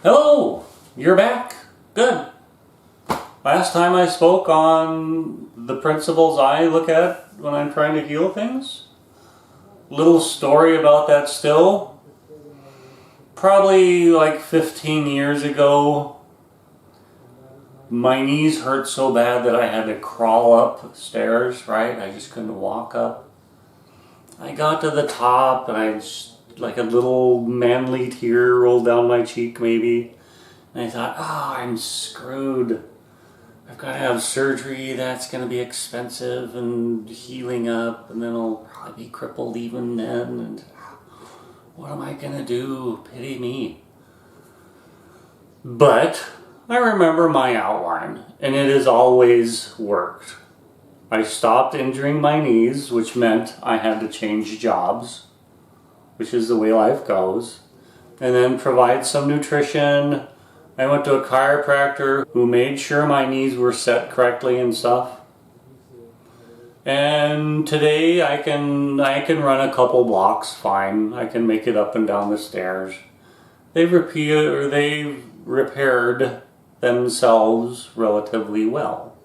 Hello! You're back? Good. Last time I spoke on the principles I look at when I'm trying to heal things. Little story about that still. Probably like 15 years ago, my knees hurt so bad that I had to crawl up stairs, right? I just couldn't walk up. I got to the top and I just, like a little manly tear rolled down my cheek maybe. And I thought, I'm screwed. I've got to have surgery, that's going to be expensive and healing up, and then I'll probably be crippled even then. And what am I going to do? Pity me. But I remember my outline, and it has always worked. I stopped injuring my knees, which meant I had to change jobs, which is the way life goes, and then provide some nutrition. I went to a chiropractor who made sure my knees were set correctly and stuff. And today I can run a couple blocks fine. I can make it up and down the stairs. They've repaired themselves relatively well.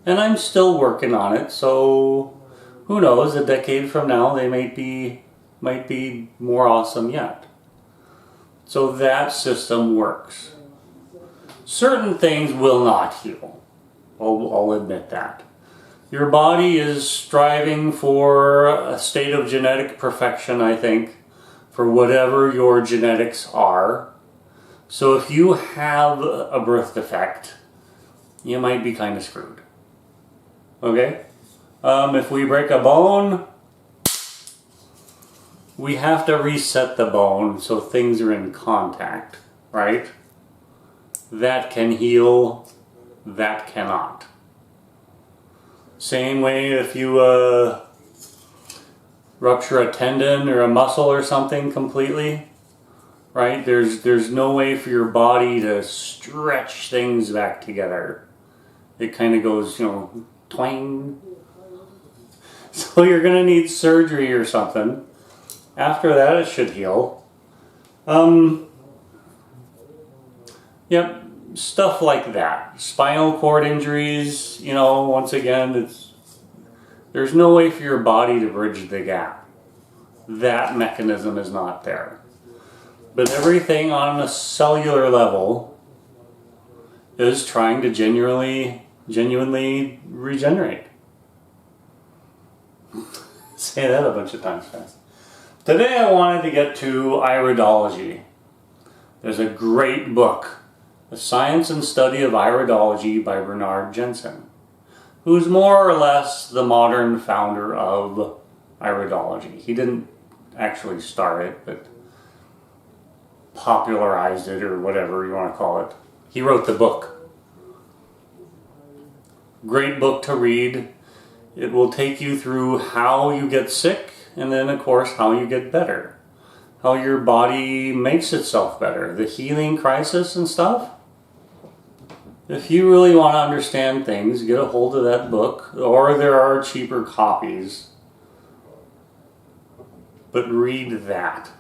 And I'm still working on it, so who knows, a decade from now they might be more awesome yet. So that system works. Certain things will not heal. I'll admit that. Your body is striving for a state of genetic perfection, I think, for whatever your genetics are. So if you have a birth defect, you might be kind of screwed. Okay? If we break a bone, we have to reset the bone so things are in contact, right? That can heal, that cannot. Same way if you rupture a tendon or a muscle or something completely, right? There's no way for your body to stretch things back together. It kind of goes, twang. So you're going to need surgery or something. After that, it should heal. Yep, stuff like that. Spinal cord injuries, once again, there's no way for your body to bridge the gap. That mechanism is not there. But everything on a cellular level is trying to genuinely regenerate. Say that a bunch of times fast. Today I wanted to get to iridology. There's a great book, The Science and Study of Iridology by Bernard Jensen, who's more or less the modern founder of iridology. He didn't actually start it, but popularized it, or whatever you want to call it. He wrote the book. Great book to read. It will take you through how you get sick, and then of course how you get better. How your body makes itself better. The healing crisis and stuff. If you really want to understand things, get a hold of that book, or there are cheaper copies. But read that.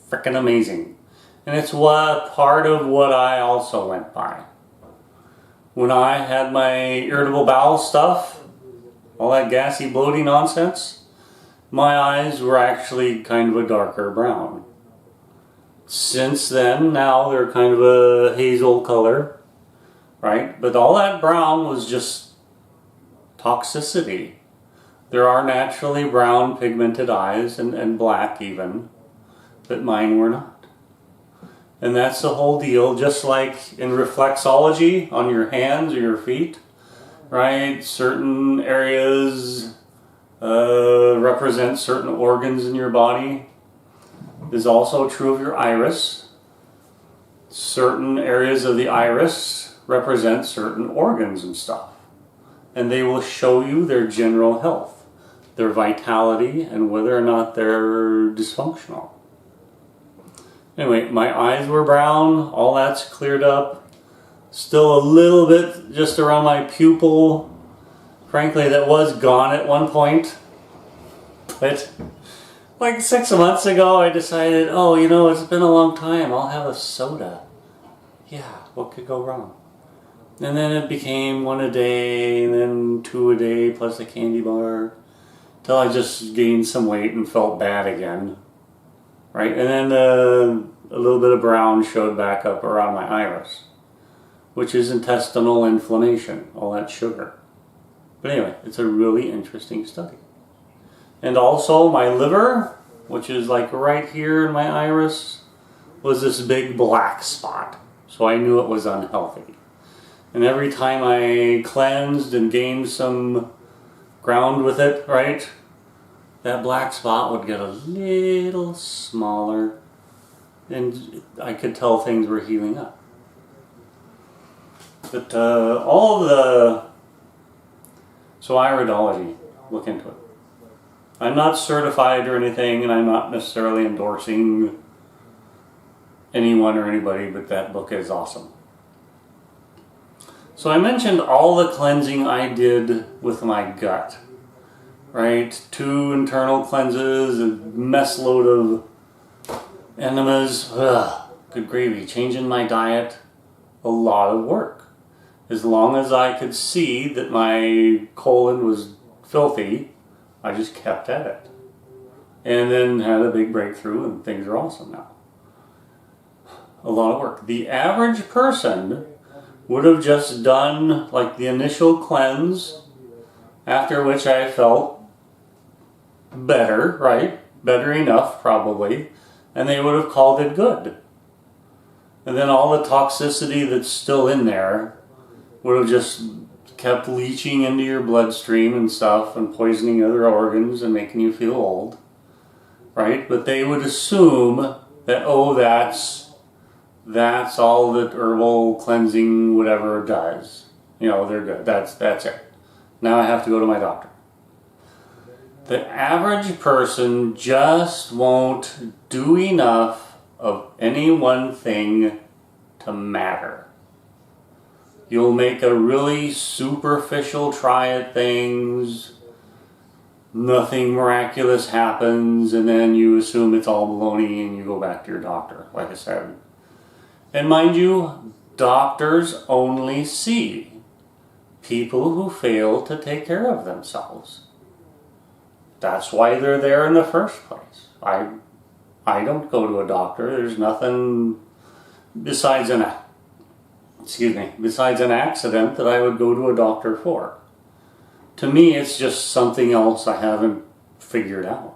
Frickin' amazing. And it's part of what I also went by. When I had my irritable bowel stuff, all that gassy bloating nonsense, my eyes were actually kind of a darker brown. Since then, now they're kind of a hazel color, right? But all that brown was just toxicity. There are naturally brown pigmented eyes, and black even, but mine were not. And that's the whole deal, just like in reflexology on your hands or your feet, right? Certain areas represent certain organs in your body. Is also true of your iris. Certain areas of the iris represent certain organs and stuff. And they will show you their general health, their vitality, and whether or not they're dysfunctional. Anyway, my eyes were brown, all that's cleared up. Still a little bit just around my pupil. Frankly, that was gone at one point. But like 6 months ago, I decided, it's been a long time, I'll have a soda. yeah, what could go wrong? And then it became 1 a day, and then 2 a day plus a candy bar, till I just gained some weight and felt bad again, right? And then a little bit of brown showed back up around my iris, which is intestinal inflammation, all that sugar. But anyway, it's a really interesting study. And also my liver, which is like right here in my iris, was this big black spot. So I knew it was unhealthy. And every time I cleansed and gained some ground with it, right, that black spot would get a little smaller, and I could tell things were healing up. But all of the... So iridology, look into it. I'm not certified or anything, and I'm not necessarily endorsing anyone or anybody, but that book is awesome. So I mentioned all the cleansing I did with my gut, right? 2 internal cleanses, a mess load of enemas, good gravy. Changing my diet, a lot of work. As long as I could see that my colon was filthy, I just kept at it. And then had a big breakthrough, and things are awesome now. A lot of work. The average person would have just done like the initial cleanse, after which I felt better, right? Better enough, probably. And they would have called it good. And then all the toxicity that's still in there would have just kept leaching into your bloodstream and stuff and poisoning other organs and making you feel old, right? But they would assume that, oh, that's all that herbal cleansing whatever does. You know, they're good. That's it. Now I have to go to my doctor. The average person just won't do enough of any one thing to matter. You'll make a really superficial try at things, nothing miraculous happens, and then you assume it's all baloney and you go back to your doctor, like I said. And mind you, doctors only see people who fail to take care of themselves. That's why they're there in the first place. I don't go to a doctor. There's nothing besides an accident that I would go to a doctor for. To me, it's just something else I haven't figured out.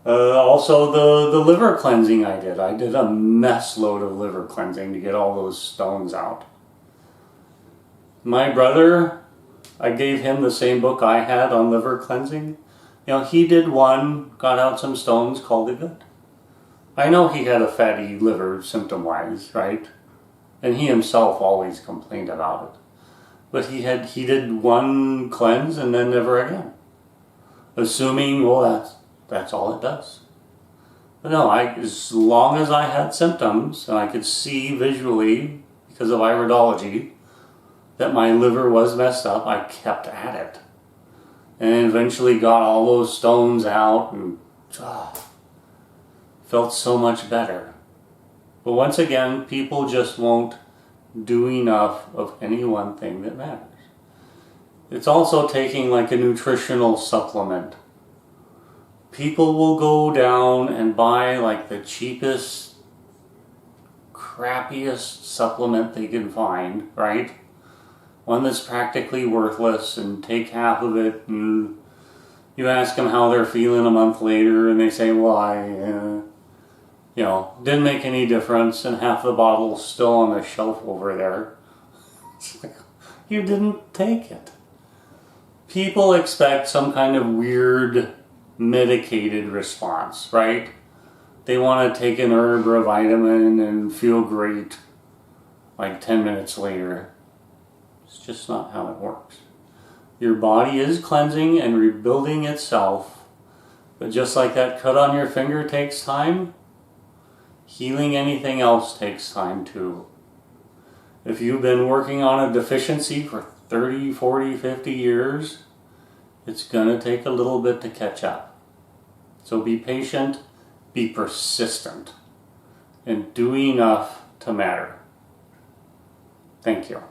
Also, the liver cleansing I did a mess load of liver cleansing to get all those stones out. My brother, I gave him the same book I had on liver cleansing. You know, he did one, got out some stones, called it good. I know he had a fatty liver symptom-wise, right? And he himself always complained about it. But he did one cleanse and then never again. Assuming, well, that's all it does. But no, as long as I had symptoms and I could see visually, because of iridology, that my liver was messed up, I kept at it. And eventually got all those stones out and felt so much better. But once again, people just won't do enough of any one thing that matters. It's also taking like a nutritional supplement. People will go down and buy like the cheapest, crappiest supplement they can find, right? One that's practically worthless, and take half of it, and you ask them how they're feeling a month later, and they say, well, didn't make any difference, and half the bottle's still on the shelf over there. It's like, you didn't take it. People expect some kind of weird medicated response, right? They want to take an herb or a vitamin and feel great like 10 minutes later. It's just not how it works. Your body is cleansing and rebuilding itself, but just like that cut on your finger takes time, healing anything else takes time too. If you've been working on a deficiency for 30, 40, 50 years, it's going to take a little bit to catch up. So be patient, be persistent, and do enough to matter. Thank you.